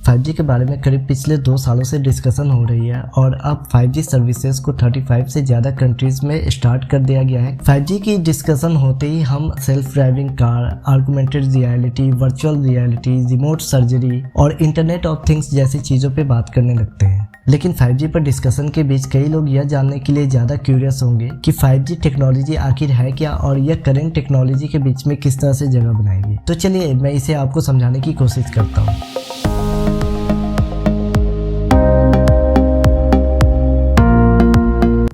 5G के बारे में करीब पिछले 2 सालों से डिस्कशन हो रही है और अब 5G सर्विसेज को 35 से ज़्यादा कंट्रीज में स्टार्ट कर दिया गया है। 5G की डिस्कशन होते ही हम self driving car, augmented reality, virtual reality, remote surgery और इंटरनेट ऑफ थिंग्स जैसी चीज़ों पे बात करने लगते हैं। लेकिन 5G पर डिस्कशन के बीच कई लोग यह जानने के लिए ज़्यादा क्यूरियस होंगे कि 5G टेक्नोलॉजी आखिर है क्या और यह करंट टेक्नोलॉजी के बीच में किस तरह से जगह बनाएगी। तो चलिए मैं इसे आपको समझाने की कोशिश करता हूँ।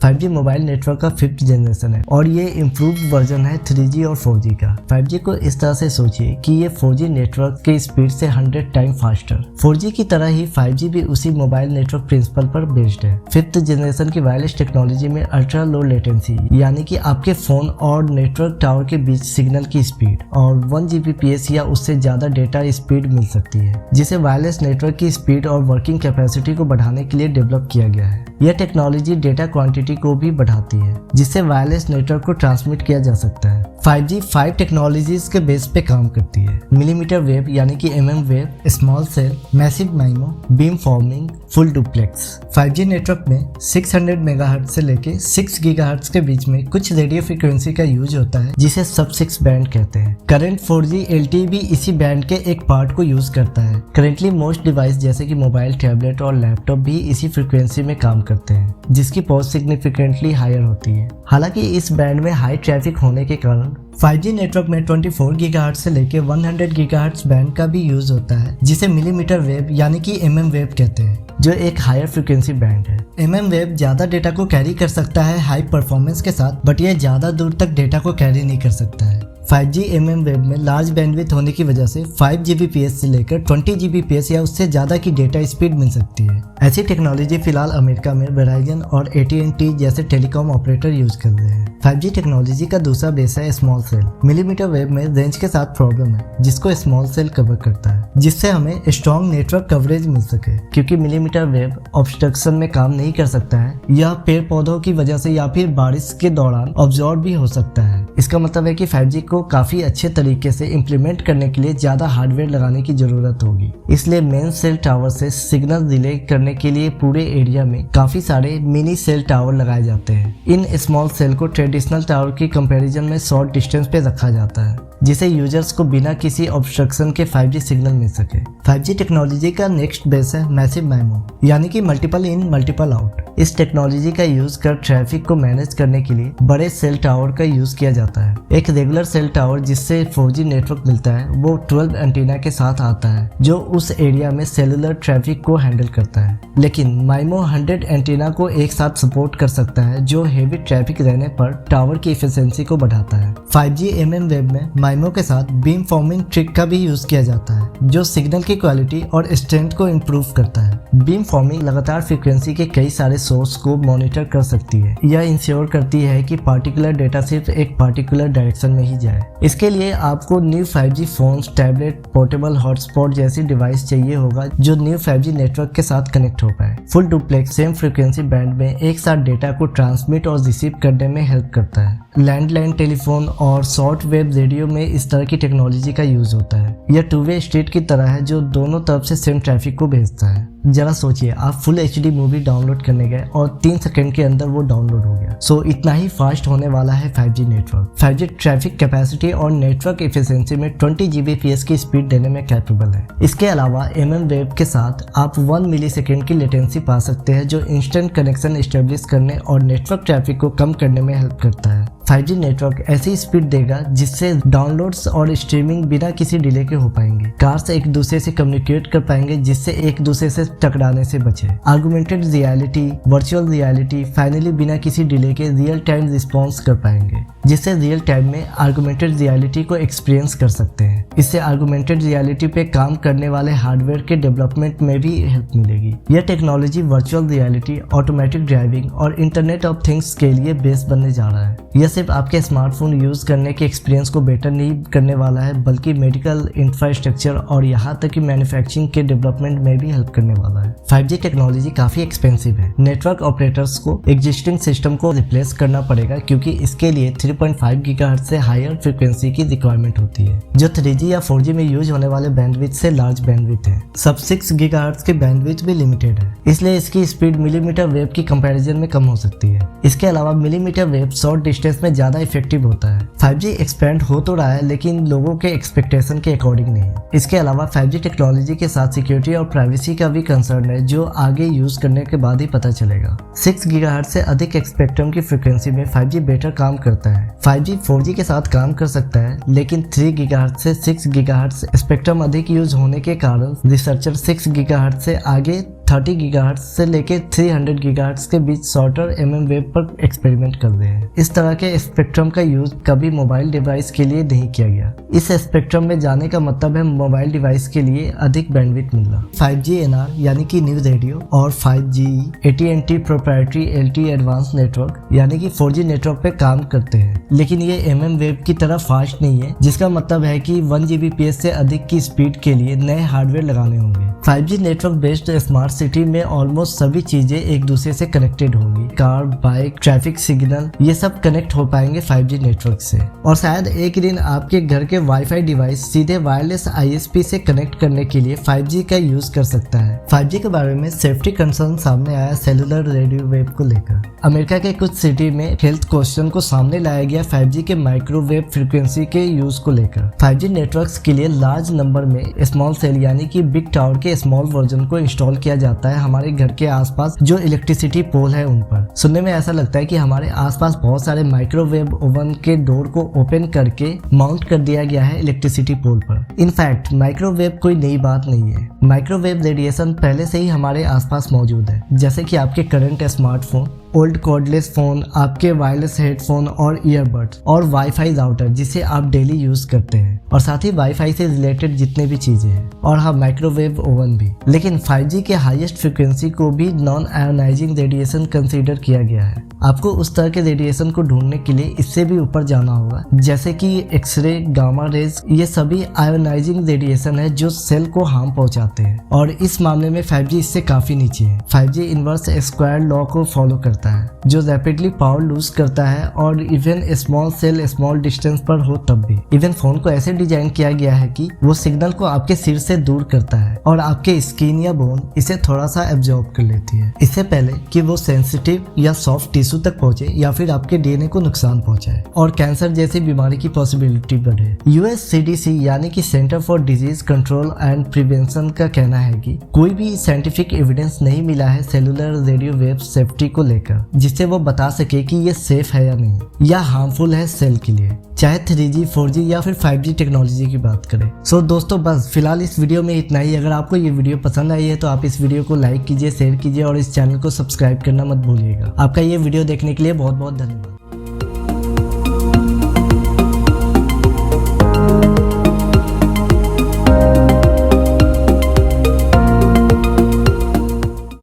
5G मोबाइल नेटवर्क का 5th जनरेशन है और ये इम्प्रूव्ड वर्जन है 3G और 4G का। 5G को इस तरह से सोचिए कि ये 4G नेटवर्क के स्पीड से 100 टाइम फास्टर। 4G की तरह ही 5G भी उसी मोबाइल नेटवर्क प्रिंसिपल पर बेस्ड है। 5th जनरेशन की वायरलेस टेक्नोलॉजी में अल्ट्रा लो लेटेंसी यानी कि आपके फोन और नेटवर्क टावर के बीच सिग्नल की स्पीड और 1 Gbps या उससे ज्यादा डेटा स्पीड मिल सकती है, जिसे वायरलेस नेटवर्क की स्पीड और वर्किंग कैपेसिटी को बढ़ाने के लिए डेवलप किया गया है। यह टेक्नोलॉजी डेटा क्वांटिटी को भी बढ़ाती है, जिससे वायरलेस नेटवर्क को ट्रांसमिट किया जा सकता है। 5G 5 टेक्नोलॉजीज के बेस पे काम करती है। मिलीमीटर वेव यानी कि mm wave, small cell, massive MIMO, beam forming, full duplex. 5G network में 600 मेगाहर्ट्ज से लेके 6 गीगाहर्ट्ज के बीच में कुछ रेडियो फ्रीक्वेंसी का यूज होता है, जिसे सब 6 बैंड कहते हैं। करंट 4G LTE भी इसी बैंड के एक पार्ट को यूज करता है। करेंटली मोस्ट डिवाइस जैसे कि मोबाइल, टैबलेट और लैपटॉप भी इसी फ्रीक्वेंसी में काम करते हैं, जिसकी पॉज सिग्निफिकेंटली हायर होती है। हालांकि इस बैंड में हाई ट्रैफिक होने के कारण 5G नेटवर्क में 24 गीगाहर्ट्ज से लेके 100 गीगाहर्ट्ज बैंड का भी यूज होता है, जिसे मिलीमीटर वेव यानी कि mm वेव कहते हैं, जो एक हायर फ्रीक्वेंसी बैंड है। mm वेव ज्यादा डेटा को कैरी कर सकता है हाई परफॉर्मेंस के साथ, बट यह ज्यादा दूर तक डेटा को कैरी नहीं कर सकता है। 5G mm वेव में लार्ज बैंडविड्थ होने की वजह से 5 Gbps से लेकर 20 Gbps या उससे ज्यादा की डेटा स्पीड मिल सकती है। ऐसी टेक्नोलॉजी फिलहाल अमेरिका में वेराइजन और AT&T जैसे टेलीकॉम ऑपरेटर यूज कर रहे हैं। 5G टेक्नोलॉजी का दूसरा बेस है स्मॉल सेल। मिलीमीटर वेव में रेंज के साथ प्रॉब्लम है, जिसको स्मॉल सेल कवर करता है, जिससे हमें स्ट्रॉन्ग नेटवर्क कवरेज मिल सके। क्योंकि मिलीमीटर वेव ऑब्स्ट्रक्शन में काम नहीं कर सकता है, यह पेड़ पौधों की वजह से या फिर बारिश के दौरान ऑब्जॉर्ब भी हो सकता है। इसका मतलब है कि 5G को काफी अच्छे तरीके से इम्प्लीमेंट करने के लिए ज्यादा हार्डवेयर लगाने की जरूरत होगी। इसलिए मेन सेल टावर से सिग्नल रिले करने के लिए पूरे एरिया में काफी सारे मिनी सेल टावर लगाए जाते हैं। इन स्मॉल सेल को ट्रेडिशनल टावर की कंपैरिजन में शॉर्ट डिस्टेंस पे रखा जाता है, जिसे यूजर्स को बिना किसी ऑब्स्ट्रक्शन के 5G सिग्नल मिल सके। 5G टेक्नोलॉजी का नेक्स्ट बेस है मैसिव माइमो यानी कि मल्टीपल इन मल्टीपल आउट। इस टेक्नोलॉजी का यूज कर ट्रैफिक को मैनेज करने के लिए बड़े सेल टावर का यूज किया जाता है। एक रेगुलर सेल टावर जिससे 4G नेटवर्क मिलता है, वो 12 एंटीना के साथ आता है, जो उस एरिया में सेलुलर ट्रैफिक को हैंडल करता है। लेकिन माइमो 100 एंटीना को एक साथ सपोर्ट कर सकता है, जो हेवी ट्रैफिक रहने पर टावर की एफिशिएंसी को बढ़ाता है। 5G mm वेव में माइमो के साथ बीम फॉर्मिंग ट्रिक का भी यूज किया जाता है, जो सिग्नल की क्वालिटी और स्ट्रेंथ को इम्प्रूव करता है। बीम फॉर्मिंग लगातार फ्रीक्वेंसी के कई सारे सोर्स को मॉनिटर कर सकती है। यह इंश्योर करती है कि पार्टिकुलर डेटा सिर्फ एक पार्टिकुलर डायरेक्शन में ही जाए। इसके लिए आपको new 5G phones, tablet, portable hotspot जैसी डिवाइस चाहिए होगा, जो न्यू 5G नेटवर्क के साथ कनेक्ट हो पाए। Full duplex same frequency band में एक साथ डेटा को ट्रांसमिट और रिसीव करने में हेल्प करता है। लैंडलाइन टेलीफोन और शॉर्ट वेव रेडियो में इस तरह की टेक्नोलॉजी का यूज होता है। यह 2-वे स्ट्रीट की तरह है, जो दोनों तरफ से सेम ट्रैफिक को भेजता है। जरा सोचिए, आप फुल HD मूवी डाउनलोड करने गए और 3 सेकंड के अंदर वो डाउनलोड हो गया। सो इतना ही फास्ट होने वाला है 5G network. 5G traffic capacity और नेटवर्क एफिशिएंसी में 20 Gbps की स्पीड देने में कैपेबल है। इसके अलावा mm वेव के साथ आप 1 मिलीसेकंड की लेटेंसी पा सकते हैं, जो इंस्टेंट कनेक्शन एस्टेब्लिश करने और नेटवर्क ट्रैफिक को कम करने में हेल्प करता है। 5G नेटवर्क ऐसी स्पीड देगा जिससे डाउनलोड्स और स्ट्रीमिंग बिना किसी डिले के हो पाएंगे। कार्स एक दूसरे से कम्युनिकेट कर पाएंगे, जिससे एक दूसरे से टकराने से बचे। Augmented reality, virtual reality finally बिना किसी डिले के रियल टाइम रिस्पॉन्स कर पाएंगे, जिससे रियल टाइम में ऑगमेंटेड रियलिटी को एक्सपीरियंस कर सकते हैं। इससे ऑगमेंटेड रियलिटी पे काम करने वाले हार्डवेयर के डेवलपमेंट में भी हेल्प मिलेगी। यह technology virtual reality, automatic driving और इंटरनेट ऑफ थिंग्स के लिए बेस बनने जा रहा है। यह सिर्फ आपके स्मार्टफोन यूज करने के एक्सपीरियंस को बेटर नहीं करने वाला है, बल्कि मेडिकल इंफ्रास्ट्रक्चर और यहाँ तक कि मैन्युफैक्चरिंग के डेवलपमेंट में भी हेल्प करने वाला है। 5G टेक्नोलॉजी काफी एक्सपेंसिव है। नेटवर्क ऑपरेटर्स को एग्जिस्टिंग सिस्टम को रिप्लेस करना पड़ेगा क्योंकि इसके लिए 3.5 गीगाहर्ट्ज से हायर फ्रीक्वेंसी की रिक्वायरमेंट होती है, जो 3G या 4G में यूज होने वाले बैंडविड्थ से लार्ज बैंडविड्थ है। सब 6 गीगाहर्ट्ज की बैंडविड्थ भी लिमिटेड है, इसलिए इसकी स्पीड मिलीमीटर वेव की कंपैरिजन में कम हो सकती है। इसके अलावा मिलीमीटर वेव शॉर्ट डिस्टेंस में ज्यादा इफेक्टिव होता है। 5G एक्सपेंड हो तो रहा है लेकिन लोगों के एक्सपेक्टेशन के अकॉर्डिंग नहीं। इसके अलावा 5G टेक्नोलॉजी के साथ सिक्योरिटी और प्राइवेसी का भी कंसर्न है, जो आगे यूज करने के बाद ही पता चलेगा। 6 गीगाहर्ट्ज से अधिक स्पेक्ट्रम की फ्रीक्वेंसी में 5G बेटर काम करता है। 5G 4G के साथ काम कर सकता है, लेकिन 3 गीगाहर्ट्ज से 6 गीगाहर्ट्ज स्पेक्ट्रम अधिक यूज होने के कारण रिसर्चर 6 गीगाहर्ट्ज से आगे 30 गीगाहर्ट्ज से लेके 300 गीगाहर्ट्ज के बीच शॉर्टर MM वेव पर एक्सपेरिमेंट कर रहे हैं। इस तरह के स्पेक्ट्रम का यूज कभी मोबाइल डिवाइस के लिए नहीं किया गया। इस स्पेक्ट्रम में जाने का मतलब है मोबाइल डिवाइस के लिए अधिक बैंडविड्थ मिलना। 5G NR यानी कि न्यू रेडियो और 5G AT&T proprietary LTE advance network यानी कि 4G नेटवर्क पे काम करते हैं, लेकिन ये MM वेव की तरह फास्ट नहीं है, जिसका मतलब है कि 1 Gbps से अधिक की स्पीड के लिए नए हार्डवेयर लगाने होंगे। 5G network based smart city में ऑलमोस्ट सभी चीजें एक दूसरे से कनेक्टेड होंगी। कार, बाइक, ट्रैफिक सिग्नल, ये सब कनेक्ट हो पाएंगे 5G नेटवर्क से। और शायद एक दिन आपके घर के वाईफाई डिवाइस सीधे वायरलेस ISP से कनेक्ट करने के लिए 5G का यूज कर सकता है। 5G के बारे में सेफ्टी कंसर्न सामने आया सेलुलर रेडियो वेव को लेकर। अमेरिका के कुछ सिटी में हेल्थ क्वेश्चन को सामने लाया गया 5G के माइक्रोवेव फ्रीक्वेंसी के यूज को लेकर। 5G नेटवर्क्स के लिए लार्ज नंबर में स्मॉल सेल यानी कि बिग टावर के स्मॉल वर्जन को इंस्टॉल किया जाता है हमारे घर के आसपास जो इलेक्ट्रिसिटी पोल है उन पर। सुनने में ऐसा लगता है कि हमारे आसपास बहुत सारे माइक्रोवेव ओवन के डोर को ओपन करके माउंट कर दिया गया है इलेक्ट्रिसिटी पोल पर। इनफैक्ट माइक्रोवेव कोई नई बात नहीं है। माइक्रोवेव रेडिएशन पहले से ही हमारे आसपास मौजूद है, जैसे कि आपके current smartphone, old cordless phone, आपके वायरलेस हेडफोन और ईयरबड्स और वाईफाई राउटर जिसे आप डेली यूज करते हैं, और साथ ही वाईफाई से रिलेटेड जितने भी चीजें हैं, और हाँ माइक्रोवेव ओवन भी। लेकिन 5G के हाईएस्ट फ्रीक्वेंसी को भी नॉन आयोनाइजिंग रेडिएशन कंसीडर किया गया है। आपको उस तरह के रेडिएशन को ढूंढने के लिए इससे भी ऊपर जाना होगा, जैसे कि एक्सरे, गामा रेज, ये सभी आयोनाइजिंग रेडिएशन है जो सेल को हार्म पहुंचाते हैं, और इस मामले में 5G इससे काफी नीचे है। 5G इनवर्स स्क्वायर लॉ को फॉलो करता है, जो रैपिडली पावर लूज करता है, और even small cell small distance पर हो तब भी। इवन फोन को ऐसे डिजाइन किया गया है कि वो सिग्नल को आपके सिर से दूर करता है और आपके स्किन या बोन इसे थोड़ा सा एब्जॉर्ब कर लेती है, इससे पहले कि वो सेंसिटिव या सॉफ्ट टिश्यू तक पहुंचे या फिर आपके DNA को नुकसान पहुंचाए और कैंसर जैसी बीमारी की पॉसिबिलिटी बढ़े। US CDC यानी कि centre for disease control and prevention का कहना है कि कोई भी साइंटिफिक एविडेंस नहीं मिला है सेलुलर रेडियो वेव सेफ्टी को लेकर, जिससे वो बता सके कि ये सेफ है या नहीं या हार्मफुल है सेल के लिए, चाहे 3G, 4G या फिर 5G टेक्नोलॉजी की बात करें। सो दोस्तों बस फिलहाल इस वीडियो में इतना ही। अगर आपको ये वीडियो पसंद आई है तो आप इस वीडियो को लाइक कीजिए, शेयर कीजिए और इस चैनल को सब्सक्राइब करना मत भूलिएगा। आपका ये वीडियो देखने के लिए बहुत बहुत धन्यवाद।